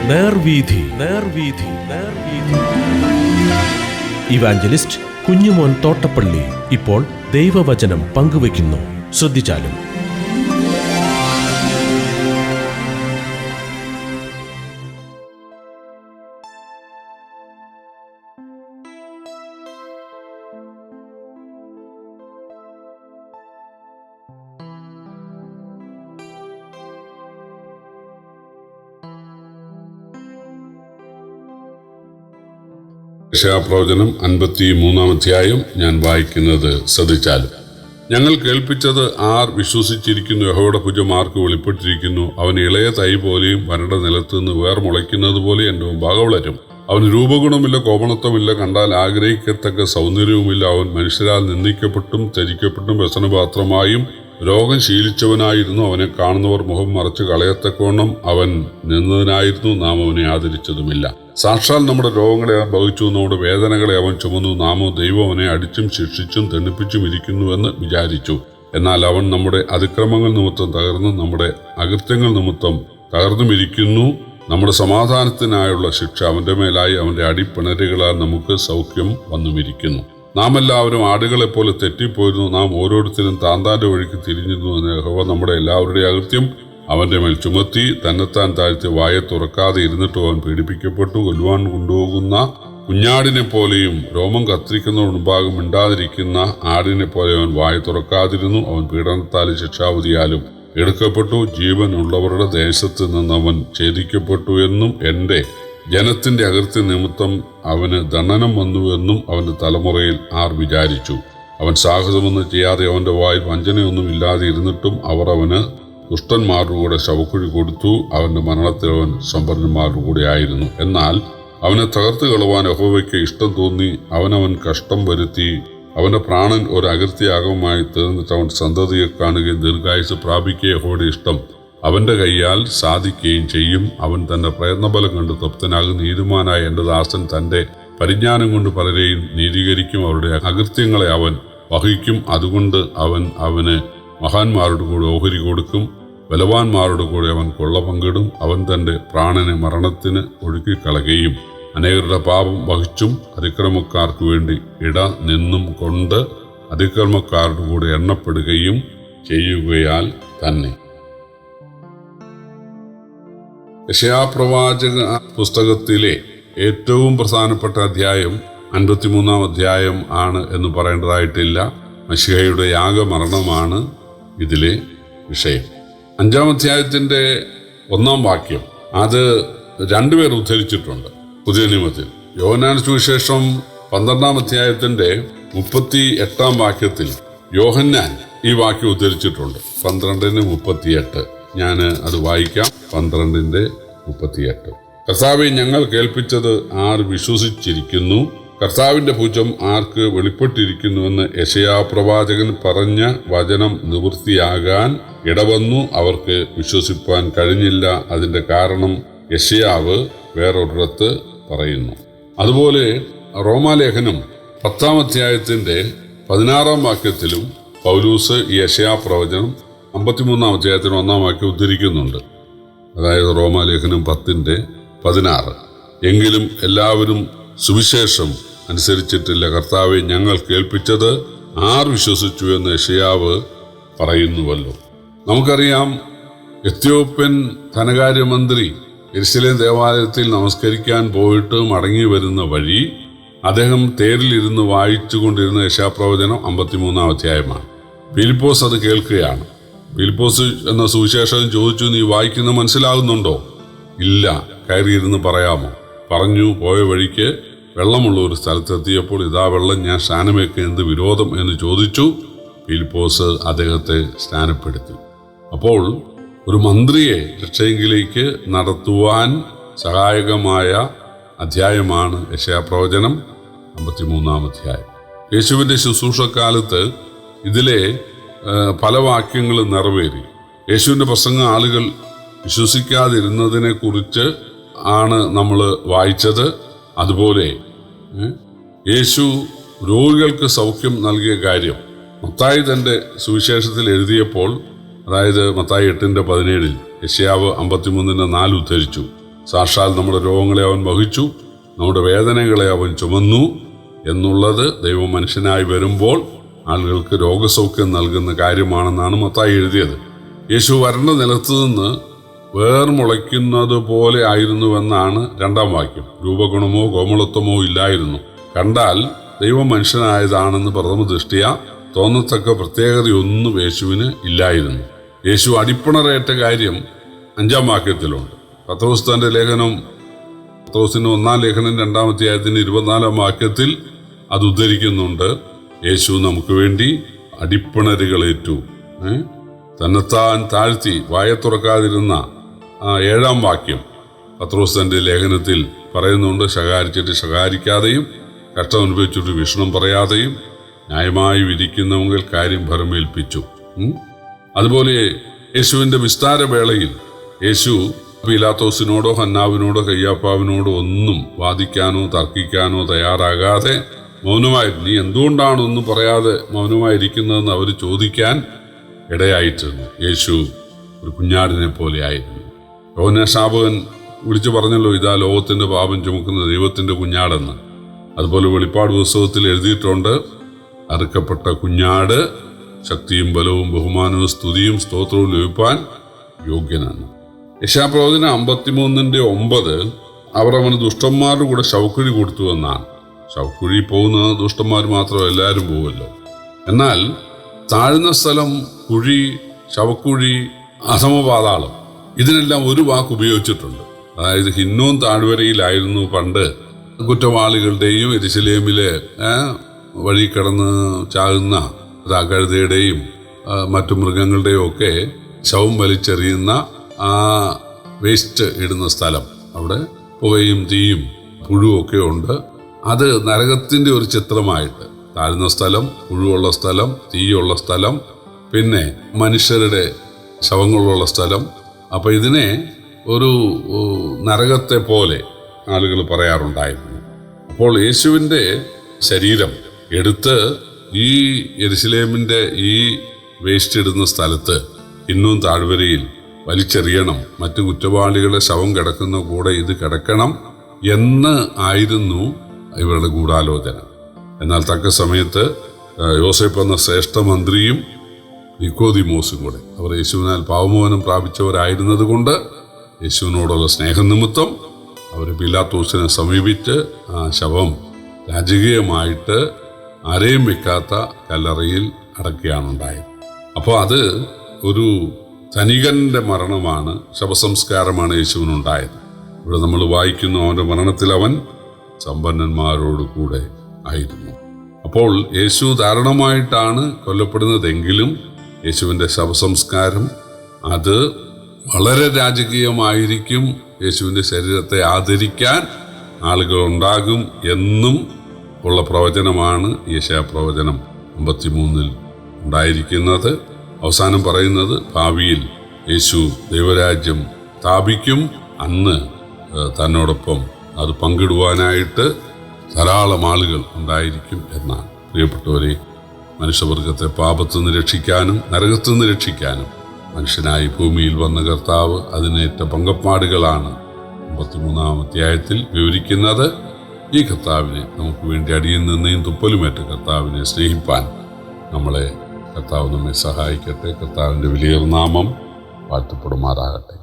നേർവീഥി നേർവീഥി നേർവീഥി. Evangelist Kunjumon Thottappally ഇപ്പോൾ ദൈവവചനം പങ്കുവയ്ക്കുന്നു. ശ്രദ്ധിച്ചാലും. യെശയ്യാപ്രവചനം 53-ാം അധ്യായം ഞാൻ വായിക്കുന്നത് ശ്രദ്ധിച്ചാലും. ഞങ്ങൾ കേൾപ്പിച്ചത് ആർ വിശ്വസിച്ചിരിക്കുന്നു? യഹോവയുടെ ഭുജം ആർക്ക് വെളിപ്പെട്ടിരിക്കുന്നു? അവൻ ഇളയ തൈ പോലെയും വരണ്ട നിലത്ത് നിന്ന് വേർ മുളയ്ക്കുന്നത് പോലെ എൻ്റെ മുമ്പാകെ വളരും. അവന് രൂപഗുണമില്ല, കോപണത്വമില്ല, കണ്ടാൽ ആഗ്രഹിക്കത്തക്ക സൗന്ദര്യവുമില്ല. അവൻ മനുഷ്യരാൽ നിന്ദിക്കപ്പെട്ടും ത്യജിക്കപ്പെട്ടും വ്യസനപാത്രമായും രോഗം ശീലിച്ചവനായിരുന്നു. അവനെ കാണുന്നവർ മുഖം മറച്ച് കളയത്തക്കവണ്ണം അവൻ നിന്നതിനായിരുന്നു. നാം അവനെ ആദരിച്ചതുമില്ല. സാക്ഷാൽ നമ്മുടെ രോഗങ്ങളെ അവൻ വഹിച്ചു, നമ്മുടെ വേദനകളെ അവൻ ചുമന്നു. നാമോ ദൈവം അവനെ അടിച്ചും ശിക്ഷിച്ചും ദണ്ഡിപ്പിച്ചും ഇരിക്കുന്നുവെന്ന് വിചാരിച്ചു. എന്നാൽ അവൻ നമ്മുടെ അതിക്രമങ്ങൾ നിമിത്തം തകർന്നു, നമ്മുടെ അകൃത്യങ്ങൾ നിമിത്തം തകർന്നുമിരിക്കുന്നു. നമ്മുടെ സമാധാനത്തിനായുള്ള ശിക്ഷ അവൻ്റെ മേലായി, അവൻ്റെ അടിപ്പിണരുകളാൽ നമുക്ക് സൗഖ്യം വന്നുമിരിക്കുന്നു. നാം എല്ലാവരും ആടുകളെപ്പോലെ തെറ്റിപ്പോയിരുന്നു, നാം ഓരോരുത്തരും താന്താന്റെ വഴിക്ക് തിരിഞ്ഞിരുന്നു എന്ന് യഹോവ നമ്മുടെ എല്ലാവരുടെയും അകൃത്യം അവൻ്റെ മേൽ ചുമത്തി. തന്നെത്താൻ താഴ്ത്തി വായ തുറക്കാതെ ഇരുന്നിട്ട് അവൻ പീഡിപ്പിക്കപ്പെട്ടു. കൊല്ലുവാൻ കൊണ്ടുപോകുന്ന കുഞ്ഞാടിനെ പോലെയും രോമം കത്തിരിക്കുന്നവർ മുമ്പാകെ മിണ്ടാതിരിക്കുന്ന ആടിനെ പോലെ അവൻ വായ തുറക്കാതിരുന്നു. അവൻ പീഡനത്താലും ശിക്ഷാവധിയാലും എടുക്കപ്പെട്ടു. ജീവൻ ഉള്ളവരുടെ ദേശത്ത് നിന്ന് അവൻ ഛേദിക്കപ്പെട്ടു എന്നും എൻ്റെ ജനത്തിന്റെ അകൃത്യ നിമിത്തം അവന് ദണ്ഡനം വന്നുവെന്നും അവന്റെ തലമുറയിൽ ആർ വിചാരിച്ചു? അവൻ സാഹസമൊന്നും ചെയ്യാതെ അവന്റെ വായിൽ വഞ്ചനയൊന്നും ഇല്ലാതെ ഇരുന്നിട്ടും അവർ അവന് ദുഷ്ടന്മാരുടെ കൂടെ ശവക്കുഴി കൊടുത്തു. അവന്റെ മരണത്തിൽ അവൻ സമ്പന്നന്മാരുടെ കൂടെ ആയിരുന്നു. എന്നാൽ അവനെ തകർത്ത് കളവാൻ യഹോവയ്ക്ക് ഇഷ്ടം തോന്നി. അവനവൻ കഷ്ടം വരുത്തി. അവന്റെ പ്രാണൻ ഒരു അകൃത്യയാഗമായി തീർന്നിട്ട് അവൻ സന്തതിയെ കാണുകയും ദീർഘായുസ് പ്രാപിക്കുക യഹോവയുടെ ഇഷ്ടം അവന്റെ കൈയാൽ സാധിക്കുകയും ചെയ്യും. അവൻ തന്റെ പ്രയത്നബലം കണ്ട് തൃപ്തനാകും. നീതിമാനായ എൻ്റെ ദാസൻ തന്റെ പരിജ്ഞാനം കൊണ്ട് പലരെയും നീതീകരിക്കും. അവരുടെ അകൃത്യങ്ങളെ അവൻ വഹിക്കും. അതുകൊണ്ട് അവൻ അവന് മഹാന്മാരുടെ കൂടെ ഓഹരി കൊടുക്കും, ബലവാന്മാരുടെ കൂടെ അവൻ കൊള്ള പങ്കിടും. അവൻ തന്റെ പ്രാണനെ മരണത്തിന് ഒഴുക്കിക്കളയുകയും അനേകരുടെ പാപം വഹിച്ചും അതിക്രമക്കാർക്ക് വേണ്ടി ഇട നിന്നും കൊണ്ട് അതിക്രമക്കാരുടെ കൂടെ എണ്ണപ്പെടുകയും ചെയ്യുകയാൽ തന്നെ. യെശയ്യാപ്രവാചക പുസ്തകത്തിലെ ഏറ്റവും പ്രധാനപ്പെട്ട അധ്യായം 53-ാം അധ്യായം ആണ് എന്ന് പറയേണ്ടതായിട്ടില്ല. മശിഹയുടെ യാഗമരണമാണ് ഇതിലെ വിഷയം. 5-ാം അധ്യായത്തിൻ്റെ 1-ാം വാക്യം അത് രണ്ടുപേർ ഉദ്ധരിച്ചിട്ടുണ്ട് പുതിയ നിയമത്തിൽ. യോഹന്നാൻ സുവിശേഷം 12-ാം അധ്യായത്തിൻ്റെ 38-ാം വാക്യത്തിൽ യോഹന്നാൻ ഈ വാക്യം ഉദ്ധരിച്ചിട്ടുണ്ട്. 12:38. ഞാൻ അത് വായിക്കാം. 12:38. കർത്താവെ, ഞങ്ങൾ കേൾപ്പിച്ചത് ആർ വിശ്വസിച്ചിരിക്കുന്നു? കർത്താവിന്റെ ഭുജം ആർക്ക് വെളിപ്പെട്ടിരിക്കുന്നുവെന്ന് യെശയ്യാപ്രവാചകൻ പറഞ്ഞ വചനം നിവൃത്തിയാകാൻ ഇടവന്നു. അവർക്ക് വിശ്വസിപ്പാൻ കഴിഞ്ഞില്ല. അതിന്റെ കാരണം യെശയ്യാവ് വേറൊരിടത്ത് പറയുന്നു. അതുപോലെ റോമാലേഖനം 10-ാം അധ്യായത്തിന്റെ 16-ാം വാക്യത്തിലും പൗലൂസ് ഈ യെശയ്യാപ്രവചനം 53-ാം അധ്യായത്തിന് 1-ാം വാക്യം ഉദ്ധരിക്കുന്നുണ്ട്. അതായത് റോമാലേഖനം 10:16. എങ്കിലും എല്ലാവരും സുവിശേഷം അനുസരിച്ചിട്ടില്ല. കർത്താവെ, ഞങ്ങൾ കേൾപ്പിച്ചത് ആർ വിശ്വസിച്ചു എന്ന് യെശയ്യാവ് പറയുന്നുവല്ലോ. നമുക്കറിയാം, എത്യോപ്യൻ ധനകാര്യമന്ത്രി യെരുശലേം ദേവാലയത്തിൽ നമസ്കരിക്കാൻ പോയിട്ട് മടങ്ങി വരുന്ന വഴി അദ്ദേഹം തേരിലിരുന്ന് വായിച്ചു കൊണ്ടിരുന്ന യെശയ്യാപ്രവചനം 53-ാം അധ്യായമാണ്. ഫിലിപ്പോസ് അത് കേൾക്കുകയാണ്. ഫിലിപ്പോസ് എന്ന സുവിശേഷകൻ ചോദിച്ചു, നീ വായിക്കുന്ന മനസ്സിലാകുന്നുണ്ടോ? ഇല്ല, കയറിയിരുന്ന് പറയാമോ? പറഞ്ഞു. പോയ വഴിക്ക് വെള്ളമുള്ള ഒരു സ്ഥലത്തെത്തിയപ്പോൾ, ഇതാ വെള്ളം, ഞാൻ സ്നാനമേക്ക് എന്ത് വിരോധം എന്ന് ചോദിച്ചു. ഫിലിപ്പോസ് അദ്ദേഹത്തെ സ്നാനപ്പെടുത്തി. അപ്പോൾ ഒരു മന്ത്രിയെ രക്ഷയെങ്കിലേക്ക് നടത്തുവാൻ സഹായകമായ അധ്യായമാണ് യെശയ്യാപ്രവചനം 53-ാം അധ്യായം. യേശുവിൻ്റെ ശുശ്രൂഷക്കാലത്ത് ഇതിലെ പല വാക്യങ്ങളും നിറവേറി. യേശുവിൻ്റെ പ്രസംഗം ആളുകൾ വിശ്വസിക്കാതിരുന്നതിനെ കുറിച്ച് ആണ് നമ്മൾ വായിച്ചത്. അതുപോലെ യേശു രോഗികൾക്ക് സൗഖ്യം നൽകിയ കാര്യം മത്തായി തൻ്റെ സുവിശേഷത്തിൽ എഴുതിയപ്പോൾ അതായത് മത്തായി 8:17, യെശയ്യാവ് 53:4 ഉദ്ധരിച്ചു. സാക്ഷാൽ നമ്മുടെ രോഗങ്ങളെ അവൻ വഹിച്ചു, നമ്മുടെ വേദനകളെ അവൻ ചുമന്നു എന്നുള്ളത് ദൈവം മനുഷ്യനായി വരുമ്പോൾ ആളുകൾക്ക് രോഗസൗഖ്യം നൽകുന്ന കാര്യമാണെന്നാണ് മത്തായി എഴുതിയത്. യേശു വരണ്ട നിലത്തു നിന്ന് വേർമുളയ്ക്കുന്നത് പോലെ ആയിരുന്നുവെന്നാണ് 2-ാം വാക്യം. രൂപഗുണമോ കോമളത്വമോ ഇല്ലായിരുന്നു. കണ്ടാൽ ദൈവം മനുഷ്യനായതാണെന്ന് പ്രഥമ ദൃഷ്ടിയ തോന്നത്തക്ക പ്രത്യേകതയൊന്നും യേശുവിന് ഇല്ലായിരുന്നു. യേശു അടിപ്പിണറേറ്റ കാര്യം 5-ാം വാക്യത്തിലുണ്ട്. പത്രോസിന്റെ ലേഖനം, പത്രോസിന്റെ 1-ാം ലേഖനം 2-ാം അധ്യായത്തിന്റെ 24-ാം വാക്യത്തിൽ അത് ഉദ്ധരിക്കുന്നുണ്ട്. യേശു നമുക്ക് വേണ്ടി അടിപ്പിണരുകളേറ്റു, തന്നെത്താൻ താഴ്ത്തി വായ തുറക്കാതിരുന്ന 7-ാം വാക്യം പത്രോസിന്റെ ലേഖനത്തിൽ പറയുന്നുണ്ട്. ശകാരിച്ചിട്ട് ശകാരിക്കാതെയും കഷ്ടം അനുഭവിച്ചിട്ട് വിഷണം പറയാതെയും ന്യായമായി വിധിക്കുന്നവങ്ങൾ കാര്യം ഭരമേൽപ്പിച്ചു. അതുപോലെ യേശുവിൻ്റെ വിസ്താരവേളയിൽ യേശു പീലാത്തോസിനോടോ ഹന്നാവിനോടോ കയ്യാപ്പാവിനോടോ ഒന്നും വാദിക്കാനോ തർക്കിക്കാനോ തയ്യാറാകാതെ മൗനമായിരുന്നു. നീ എന്തുകൊണ്ടാണ് ഒന്നും പറയാതെ മൗനമായിരിക്കുന്നതെന്ന് അവർ ചോദിക്കാൻ ഇടയായിട്ടുണ്ട്. യേശു ഒരു കുഞ്ഞാടിനെ പോലെ ആയിരുന്നു. യോഹന്നാൻ വിളിച്ചു പറഞ്ഞല്ലോ, ഇതാ ലോകത്തിൻ്റെ പാപം ചുമക്കുന്ന ദൈവത്തിൻ്റെ കുഞ്ഞാടെന്ന്. അതുപോലെ വെളിപ്പാട് പുസ്തകത്തിൽ എഴുതിയിട്ടുണ്ട്, അറുക്കപ്പെട്ട കുഞ്ഞാട് ശക്തിയും ബലവും ബഹുമാനവും സ്തുതിയും സ്തോത്രവും ലഭിപ്പാൻ യോഗ്യനാണ്. യെശയ്യാപ്രവചനം 53:9 അവർ അവന് ദുഷ്ടന്മാരുടെ കൂടെ ശവക്കുഴി കൊടുത്തു എന്നാണ്. ശവക്കുഴി പോകുന്നത് ദുഷ്ടന്മാർ മാത്രം, എല്ലാവരും പോകുമല്ലോ. എന്നാൽ താഴ്ന്ന സ്ഥലം, കുഴി, ശവക്കുഴി, അധമപാതാളം, ഇതിനെല്ലാം ഒരു വാക്ക് ഉപയോഗിച്ചിട്ടുണ്ട്. അതായത് ഹിന്നോം താഴ്വരയിലായിരുന്നു പണ്ട് കുറ്റവാളികളുടെയും യെരൂശലേമിലെ വഴി കിടന്ന് ചാകുന്ന കഴുതയുടെയും മറ്റു മൃഗങ്ങളുടെയും ഒക്കെ ശവം വലിച്ചെറിയുന്ന ആ വേസ്റ്റ് ഇടുന്ന സ്ഥലം. അവിടെ പുകയും തീയും പുഴുവൊക്കെ ഉണ്ട്. അത് നരകത്തിൻ്റെ ഒരു ചിത്രമായിട്ട്, താഴ്ന്ന സ്ഥലം, പുഴുവുള്ള സ്ഥലം, തീയുള്ള സ്ഥലം, പിന്നെ മനുഷ്യരുടെ ശവങ്ങളുള്ള സ്ഥലം. അപ്പം ഇതിനെ ഒരു നരകത്തെ പോലെ ആളുകൾ പറയാറുണ്ടായിരുന്നു. അപ്പോൾ യേശുവിൻ്റെ ശരീരം എടുത്ത് ഈ യെരൂശലേമിൻ്റെ ഈ വേസ്റ്റ് ഇടുന്ന സ്ഥലത്ത് ഇന്നും താഴ്വരയിൽ വലിച്ചെറിയണം, മറ്റു കുറ്റവാളികളുടെ ശവം കിടക്കുന്ന കൂടെ ഇത് കിടക്കണം എന്ന് ആയിരുന്നു ഇവരുടെ ഗൂഢാലോചന. എന്നാൽ തക്ക സമയത്ത് യോസേപ്പ് എന്ന ശ്രേഷ്ഠ മന്ത്രിയും നിക്കോദിമോസും കൂടെ, അവർ യേശുവിനാൽ പാപമോചനം പ്രാപിച്ചവരായിരുന്നത് കൊണ്ട് യേശുവിനോടുള്ള സ്നേഹനിമിത്തം അവർ പീലാത്തോസിനെ സമീപിച്ച് ആ ശവം രാജകീയമായിട്ട് ആരെയും വെക്കാത്ത കല്ലറയിൽ അടക്കുകയാണുണ്ടായത്. അപ്പോൾ അത് ഒരു ധനികന്റെ മരണമാണ്, ശവസംസ്കാരമാണ് യേശുവിനുണ്ടായത്. ഇവിടെ നമ്മൾ വായിക്കുന്നു, അവൻ്റെ മരണത്തിൽ അവൻ സമ്പന്നന്മാരോട് കൂടെ ആയിരുന്നു. അപ്പോൾ യേശു ദാരുണമായിട്ടാണ് കൊല്ലപ്പെടുന്നതെങ്കിലും യേശുവിൻ്റെ ശവസംസ്കാരം അത് വളരെ രാജകീയമായിരിക്കും. യേശുവിൻ്റെ ശരീരത്തെ ആദരിക്കാൻ ആളുകൾ ഉണ്ടാകും എന്നും ഉള്ള പ്രവചനമാണ് യെശയ്യാപ്രവചനം 53 ഉണ്ടായിരിക്കുന്നത്. അവസാനം പറയുന്നത്, ഭാവിയിൽ യേശു ദൈവരാജ്യം സ്ഥാപിക്കും, അന്ന് തന്നോടൊപ്പം അത് പങ്കിടുവാനായിട്ട് ധാരാളം ആളുകൾ ഉണ്ടായിരിക്കും എന്നാണ്. പ്രിയപ്പെട്ടവരെ, മനുഷ്യവർഗത്തെ പാപത്തു നിന്ന് രക്ഷിക്കാനും നരകത്തു നിന്ന് രക്ഷിക്കാനും മനുഷ്യനായി ഭൂമിയിൽ വന്ന കർത്താവ് അതിനേറ്റ പങ്കപ്പാടുകളാണ് 53-ാം അധ്യായത്തിൽ വിവരിക്കുന്നത്. ഈ കർത്താവിനെ നമുക്ക് വേണ്ടി അടിയിൽ നിന്നേയും തുപ്പലുമേറ്റ കർത്താവിനെ സ്നേഹിപ്പാൻ കർത്താവ് നമ്മെ സഹായിക്കട്ടെ. കർത്താവിൻ്റെ വലിയ നാമം വാഴ്ത്തപ്പെടുമാറാകട്ടെ.